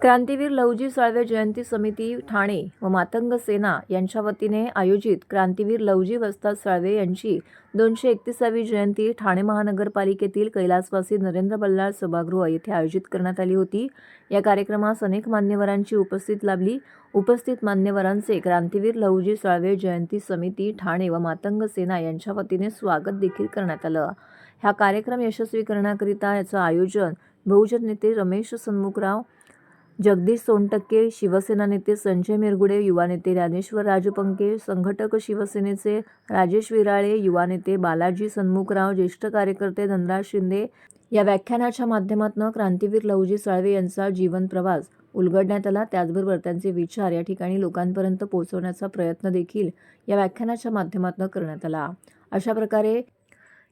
क्रांतीवीर लहुजी साळवे जयंती समिती ठाणे व मातंग सेना यांच्या वतीने आयोजित क्रांतीवीर लहुजी वस्ताद साळवे यांची 231वी जयंती ठाणे महानगरपालिकेतील कैलासवासी नरेंद्र बल्लाळ सभागृह येथे आयोजित करण्यात आली होती। या कार्यक्रमास अनेक मान्यवरांची उपस्थिती लाभली। उपस्थित मान्यवरांचे क्रांतीवीर लहुजी साळवे जयंती समिती ठाणे व मातंग सेना यांच्या वतीने स्वागत देखील करण्यात आलं। हा कार्यक्रम यशस्वी करण्याकरिता याचं आयोजन बहुजन नेते रमेश सन्मुखराव, जगदीश सोनटक्के, शिवसेना नेते संजय मिरगुडे, युवा नेते ज्ञानेश्वर राजपंके, संघटक शिवसेनेचे राजेश विराळे, युवा नेते बालाजी सन्मुखराव, ज्येष्ठ कार्यकर्ते धनराज शिंदे या व्याख्यानाच्या माध्यमातून क्रांतीवीर लहुजी साळवे यांचा जीवन प्रवास उलगडण्यात आला। त्याचबरोबर त्यांचे विचार या ठिकाणी लोकांपर्यंत पोहोचवण्याचा प्रयत्न देखील या व्याख्यानाच्या माध्यमातून करण्यात आला। अशा प्रकारे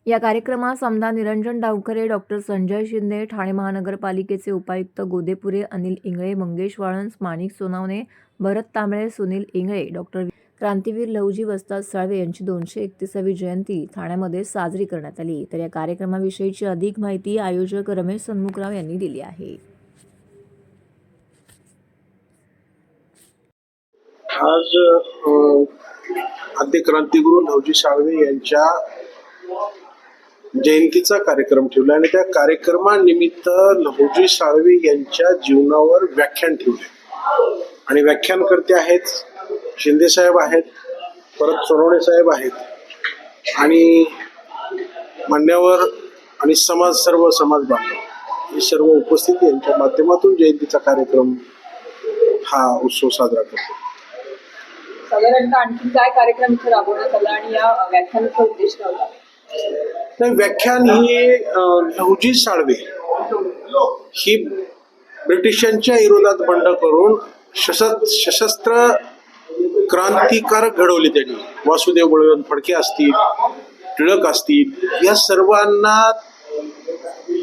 या कार्यक्रमास आमदार निरंजन डावखरे, डॉक्टर संजय शिंदे, ठाणे महानगरपालिकेचे उपायुक्त गोदेपुरे, अनिल इंगळे, मंगेश वाळंस, माणिक सोनावणे, भरत तांबळे, सुनील इंगळे, डॉक्टर क्रांतीवीर लहुजी वस्ताद साळवे यांची 231वी जयंती ठाण्यामध्ये साजरी करण्यात आली। तर या कार्यक्रमाविषयीची अधिक माहिती आयोजक रमेश सन्मुखराव यांनी दिली आहे। आज आद्य क्रांतिगुरू लहुजी साळवे यांच्या जयंतीचा कार्यक्रम ठेवला आणि त्या कार्यक्रमानिमित्त लहुजी साळवे यांच्या जीवनावर व्याख्यान ठेवले आणि व्याख्यानकर्ते आहेत, शिंदे साहेब आहेत, परत सोनवणे साहेब आहेत आणि मान्यवर आणि सर्व समाज बांधव हे सर्व उपस्थित यांच्या माध्यमातून जयंतीचा कार्यक्रम हा उत्सव साजरा करतो। साधारणतः आणखी काय कार्यक्रम इथे राबवण्यात आला आणि या व्याख्यानाचा उद्देश काय होता? व्याख्यान ही लहुजी साळवे ही ब्रिटिशांच्या विरोधात बंड करून सशस्त्र क्रांतिकार घडवले त्यांनी। वासुदेव बळवंत फडके असतील, टिळक असतील, या सर्वांना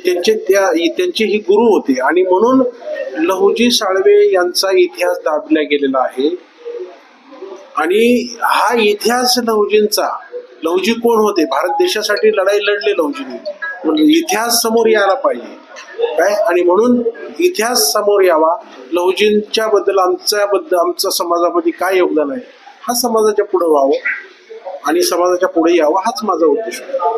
त्यांचे ही गुरु होते आणि म्हणून लहुजी साळवे यांचा इतिहास दाबला गेलेला आहे आणि हा इतिहास लहुजी कोण होते, भारत देशासाठी लढाई लढले लहुजीने, इतिहास समोर यायला पाहिजे काय, आणि म्हणून इतिहास समोर यावा, लहुजींच्या बद्दल आमच्या समाजामध्ये काय योगदान आहे हा समाजाच्या पुढे व्हावं आणि समाजाच्या पुढे यावं, हाच माझा उद्देश होता।